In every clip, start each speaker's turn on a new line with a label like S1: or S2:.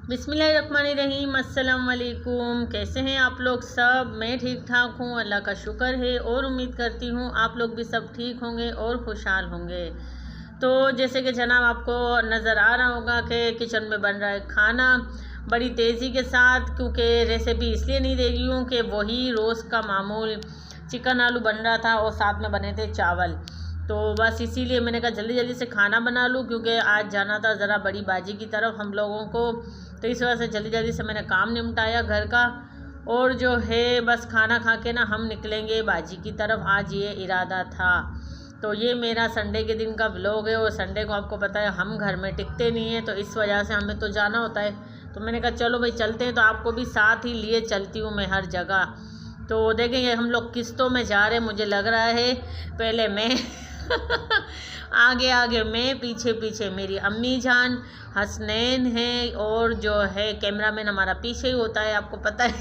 S1: बिस्मिल्लाहिर्रहमानिर्रहीम। अस्सलाम वालेकुम। कैसे हैं आप लोग सब? मैं ठीक ठाक हूँ, अल्लाह का शुक्र है और उम्मीद करती हूँ आप लोग भी सब ठीक होंगे और खुशहाल होंगे। तो जैसे कि जनाब आपको नज़र आ रहा होगा कि किचन में बन रहा है खाना बड़ी तेज़ी के साथ, क्योंकि रेसिपी इसलिए नहीं दे रही हूँ कि वही रोज़ का मामूल चिकन आलू बन रहा था और साथ में बने थे चावल। तो बस इसीलिए मैंने कहा जल्दी जल्दी से खाना बना लूँ, क्योंकि आज जाना था ज़रा बड़ी बाजी की तरफ हम लोगों को। तो इस वजह से जल्दी जल्दी से मैंने काम निपटाया घर का, और जो है बस खाना खा के ना हम निकलेंगे बाजी की तरफ। आज ये इरादा था। तो ये मेरा संडे के दिन का व्लॉग है, और संडे को आपको पता है हम घर में टिकते नहीं हैं, तो इस वजह से हमें तो जाना होता है। तो मैंने कहा चलो भाई चलते हैं, तो आपको भी साथ ही लिए चलती हूँ मैं हर जगह। तो देखेंगे हम लोग किस्तों में जा रहे हैं, मुझे लग रहा है पहले मैं आगे आगे मैं, पीछे पीछे मेरी अम्मी जान, हसनैन है, और जो है कैमरामैन हमारा पीछे ही होता है, आपको पता है।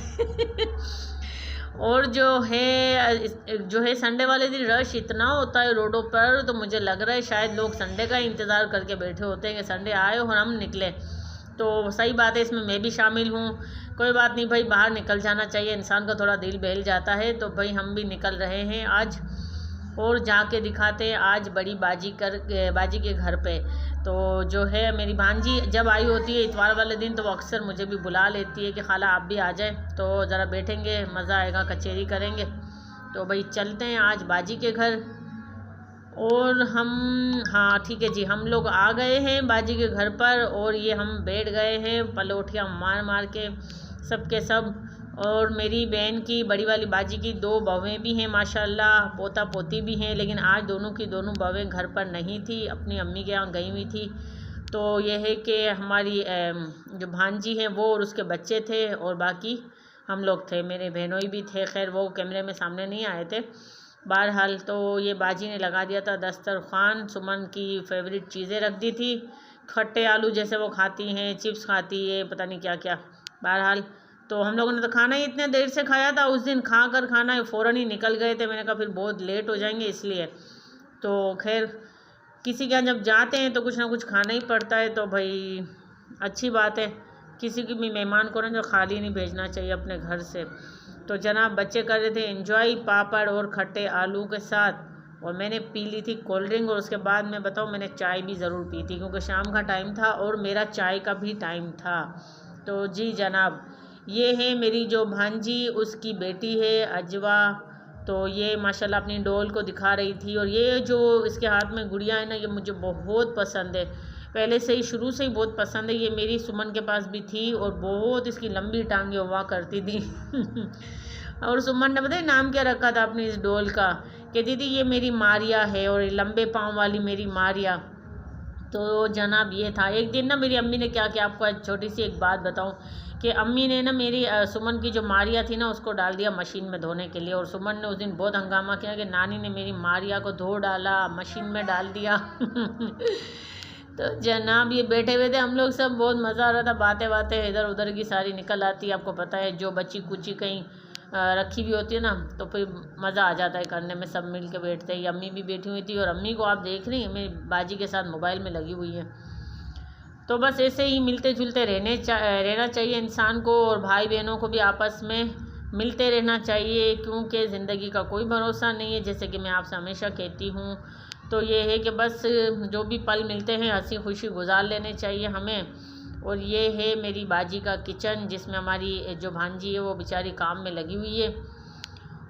S1: और जो है संडे वाले दिन रश इतना होता है रोडों पर, तो मुझे लग रहा है शायद लोग संडे का इंतज़ार करके बैठे होते हैं कि संडे आए और हम निकले। तो सही बात है, इसमें मैं भी शामिल हूँ। कोई बात नहीं भाई, बाहर निकल जाना चाहिए, इंसान का थोड़ा दिल बहल जाता है। तो भाई हम भी निकल रहे हैं आज, और जाके दिखाते हैं आज बड़ी बाजी के घर पे। तो जो है मेरी भांजी जब आई होती है इतवार वाले दिन, तो वो अक्सर मुझे भी बुला लेती है कि खाला आप भी आ जाए, तो ज़रा बैठेंगे, मज़ा आएगा, कचेरी करेंगे। तो भाई चलते हैं आज बाजी के घर। और हाँ ठीक है जी, हम लोग आ गए हैं बाजी के घर पर, और ये हम बैठ गए हैं पलोठियाँ मार मार के सबके सब। और मेरी बहन की, बड़ी वाली बाजी की 2 बहूएँ भी हैं माशाल्लाह, पोता पोती भी हैं, लेकिन आज दोनों की दोनों बहूएँ घर पर नहीं थी, अपनी अम्मी के यहाँ गई हुई थी। तो यह है कि हमारी जो भांजी हैं वो और उसके बच्चे थे, और बाकी हम लोग थे, मेरे बहनोई भी थे। खैर वो कैमरे में सामने नहीं आए थे। बहरहाल तो ये बाजी ने लगा दिया था दस्तरखान, सुमन की फेवरेट चीज़ें रख दी थी, खट्टे आलू जैसे वो खाती हैं, चिप्स खाती है, पता नहीं क्या क्या। बहरहाल तो हम लोगों ने तो खाना ही इतने देर से खाया था उस दिन, खाना फ़ौरन ही निकल गए थे। मैंने कहा फिर बहुत लेट हो जाएंगे इसलिए। तो खैर किसी के यहाँ जब जाते हैं तो कुछ ना कुछ खाना ही पड़ता है, तो भाई अच्छी बात है, किसी की भी मेहमान को ना जो खाली नहीं भेजना चाहिए अपने घर से। तो जनाब बच्चे कर रहे थे एंजॉय पापड़ और खट्टे आलू के साथ, और मैंने पी ली थी कोल्ड ड्रिंक, और उसके बाद मैं बताऊँ मैंने चाय भी ज़रूर पी थी, क्योंकि शाम का टाइम था और मेरा चाय का भी टाइम था। तो जी जनाब, ये है मेरी जो भांजी, उसकी बेटी है अजवा। तो ये माशाल्लाह अपनी डॉल को दिखा रही थी, और ये जो इसके हाथ में गुड़िया है ना, ये मुझे बहुत पसंद है, पहले से ही, शुरू से ही बहुत पसंद है। ये मेरी सुमन के पास भी थी, और बहुत इसकी लंबी टांगें हुआ करती थी। और सुमन ने बताया नाम क्या रखा था अपनी इस डॉल का, कि दीदी ये मेरी मारिया है, और लंबे पाँव वाली मेरी मारिया। तो जनाब ये था। एक दिन ना मेरी अम्मी ने क्या किया, आपको एक छोटी सी एक बात बताऊं, कि अम्मी ने ना मेरी सुमन की जो मारिया थी ना, उसको डाल दिया मशीन में धोने के लिए। और सुमन ने उस दिन बहुत हंगामा किया कि नानी ने मेरी मारिया को धो डाला, मशीन में डाल दिया। तो जनाब ये बैठे हुए थे हम लोग सब, बहुत मज़ा आ रहा था, बातें बातें इधर उधर की सारी निकल आती। आपको पता है जो बच्ची कुची कहीं रखी हुई होती है ना, तो फिर मज़ा आ जाता है करने में, सब मिल के बैठते हैं। अम्मी भी बैठी हुई थी, और अम्मी को आप देख रही हैं मेरी बाजी के साथ मोबाइल में लगी हुई है। तो बस ऐसे ही मिलते जुलते रहना चाहिए इंसान को, और भाई बहनों को भी आपस में मिलते रहना चाहिए, क्योंकि ज़िंदगी का कोई भरोसा नहीं है, जैसे कि मैं आपसे हमेशा कहती हूँ। तो ये है कि बस जो भी पल मिलते हैं हंसी खुशी गुजार लेने चाहिए हमें। और ये है मेरी बाजी का किचन, जिसमें हमारी जो भांजी है वो बेचारी काम में लगी हुई है।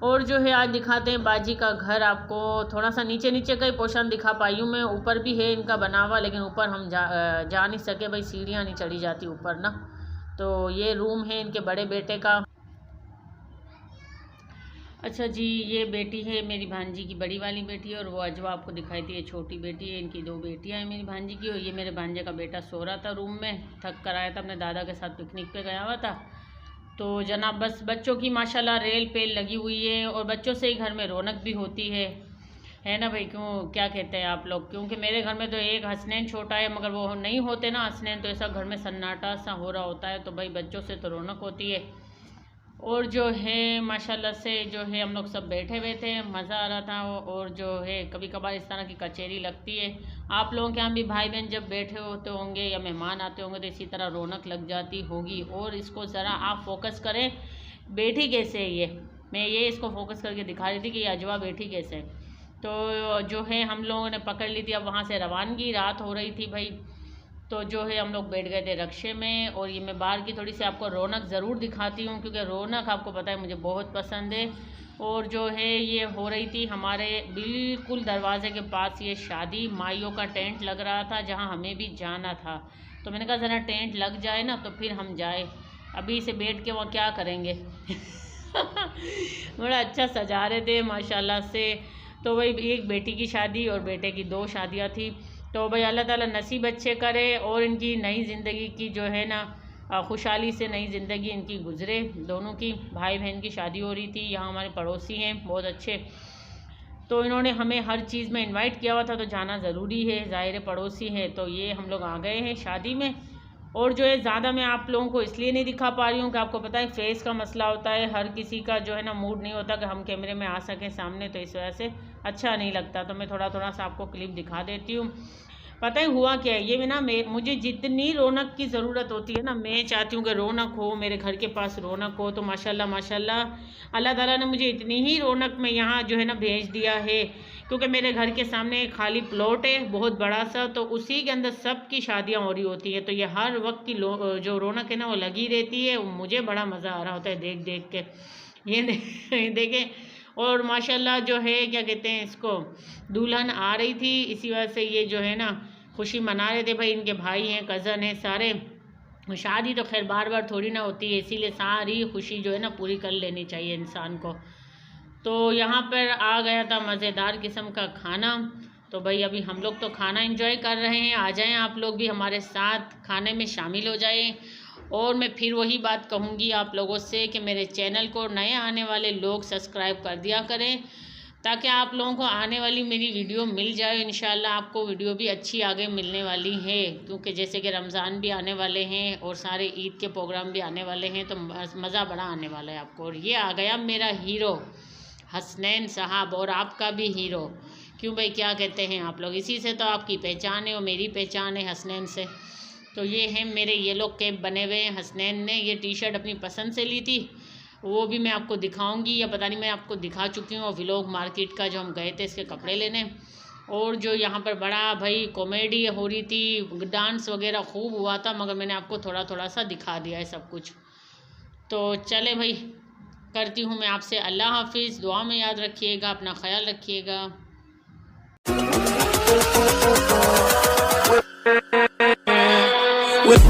S1: और जो है आज दिखाते हैं बाजी का घर आपको, थोड़ा सा नीचे नीचे का ही पोर्शन दिखा पाई हूँ मैं, ऊपर भी है इनका बना हुआ, लेकिन ऊपर हम जा नहीं सके भाई, सीढ़ियाँ नहीं चढ़ी जाती ऊपर ना। तो ये रूम है इनके बड़े बेटे का। अच्छा जी, ये बेटी है मेरी भांजी की, बड़ी वाली बेटी है, और वो अजवा आपको दिखाई दी है छोटी बेटी है। इनकी 2 बेटियां हैं मेरी भांजी की, और ये मेरे भांजे का बेटा सो रहा था रूम में, थक कर आया था, अपने दादा के साथ पिकनिक पे गया हुआ था। तो जनाब बस बच्चों की माशाल्लाह रेल पेल लगी हुई है, और बच्चों से ही घर में रौनक भी होती है ना भाई, क्यों क्या कहते हैं आप लोग? क्योंकि मेरे घर में तो एक हसनैन छोटा है, मगर वो नहीं होते ना हसनैन, तो ऐसा घर में सन्नाटा सा हो रहा होता है। तो भाई बच्चों से तो रौनक होती है। और जो है माशाल्लाह से जो है हम लोग सब बैठे हुए थे, मज़ा आ रहा था। और जो है कभी कभार इस तरह की कचेरी लगती है। आप लोगों के यहाँ भी भाई बहन जब बैठे होते होंगे या मेहमान आते होंगे तो इसी तरह रौनक लग जाती होगी। और इसको ज़रा आप फोकस करें, बैठी कैसे है ये, मैं ये इसको फोकस करके दिखा रही थी कि ये अजवा बैठी कैसे है। तो जो है हम लोगों ने पकड़ ली थी। अब वहाँ से रवानगी, रात हो रही थी भाई। तो जो है हम लोग बैठ गए थे रक्शे में। और ये मैं बाहर की थोड़ी सी आपको रौनक ज़रूर दिखाती हूँ, क्योंकि रौनक आपको पता है मुझे बहुत पसंद है। और जो है ये हो रही थी हमारे बिल्कुल दरवाजे के पास, ये शादी माइयों का टेंट लग रहा था जहाँ हमें भी जाना था। तो मैंने कहा ज़रा टेंट लग जाए ना तो फिर हम जाए, अभी से बैठ के वहाँ क्या करेंगे। बड़ा अच्छा सजा रहे थे माशाल्लाह से। तो वही एक बेटी की शादी और बेटे की 2 शादियाँ थी। तो भाई अल्लाह ताला नसीब अच्छे करे और इनकी नई ज़िंदगी की जो है ना खुशहाली से नई ज़िंदगी इनकी गुज़रे। दोनों की भाई बहन की शादी हो रही थी। यहाँ हमारे पड़ोसी हैं बहुत अच्छे, तो इन्होंने हमें हर चीज़ में इनवाइट किया हुआ था, तो जाना ज़रूरी है, ज़ाहिर पड़ोसी है। तो ये हम लोग आ गए हैं शादी में। और जो है ज़्यादा मैं आप लोगों को इसलिए नहीं दिखा पा रही हूँ कि आपको पता है फेस का मसला होता है, हर किसी का जो है ना मूड नहीं होता कि हम कैमरे में आ सकें सामने, तो इस वजह से अच्छा नहीं लगता। तो मैं थोड़ा थोड़ा सा आपको क्लिप दिखा देती हूँ। पता है हुआ क्या है, ये ना मुझे जितनी रौनक की ज़रूरत होती है ना, मैं चाहती हूँ कि रौनक हो, मेरे घर के पास रौनक हो। तो माशाल्लाह माशाल्लाह अल्लाह ताला ने मुझे इतनी ही रौनक में यहाँ जो है ना भेज दिया है, क्योंकि मेरे घर के सामने एक खाली प्लॉट है बहुत बड़ा सा, तो उसी के अंदर सब की शादियाँ हो रही होती है। तो ये हर वक्त की जो रौनक है ना वो लगी रहती है। मुझे बड़ा मज़ा आ रहा होता है देख देख के। ये देखें। और माशाल्लाह जो है क्या कहते हैं इसको, दुल्हन आ रही थी, इसी वजह से ये जो है ना खुशी मना रहे थे भाई। इनके भाई हैं, कज़न हैं सारे। शादी तो खैर बार बार थोड़ी ना होती है, इसीलिए सारी खुशी जो है ना पूरी कर लेनी चाहिए इंसान को। तो यहाँ पर आ गया था मज़ेदार किस्म का खाना। तो भाई अभी हम लोग तो खाना एंजॉय कर रहे हैं, आ जाएं आप लोग भी हमारे साथ खाने में शामिल हो जाएं। और मैं फिर वही बात कहूँगी आप लोगों से कि मेरे चैनल को नए आने वाले लोग सब्सक्राइब कर दिया करें, ताकि आप लोगों को आने वाली मेरी वीडियो मिल जाए। इंशाल्लाह आपको वीडियो भी अच्छी आगे मिलने वाली है, क्योंकि जैसे कि रमज़ान भी आने वाले हैं और सारे ईद के प्रोग्राम भी आने वाले हैं, तो मज़ा बड़ा आने वाला है आपको। और ये आ गया मेरा हीरो हसनैन साहब, और आपका भी हीरो। क्यों भाई, क्या कहते हैं आप लोग, इसी से तो आपकी पहचान है और मेरी पहचान है हसनैन से। तो ये हैं मेरे येलो कैप बने हुए हैं। हसनैन ने ये टी शर्ट अपनी पसंद से ली थी, वो भी मैं आपको दिखाऊंगी, या पता नहीं मैं आपको दिखा चुकी हूँ व्लॉग मार्केट का, जो हम गए थे इसके कपड़े लेने। और जो यहाँ पर बड़ा भाई कॉमेडी हो रही थी, डांस वगैरह खूब हुआ था, मगर मैंने आपको थोड़ा थोड़ा सा दिखा दिया है सब कुछ। तो चले भाई, करती हूँ मैं आपसे अल्लाह हाफिज़। दुआ में याद रखिएगा, अपना ख्याल रखिएगा। with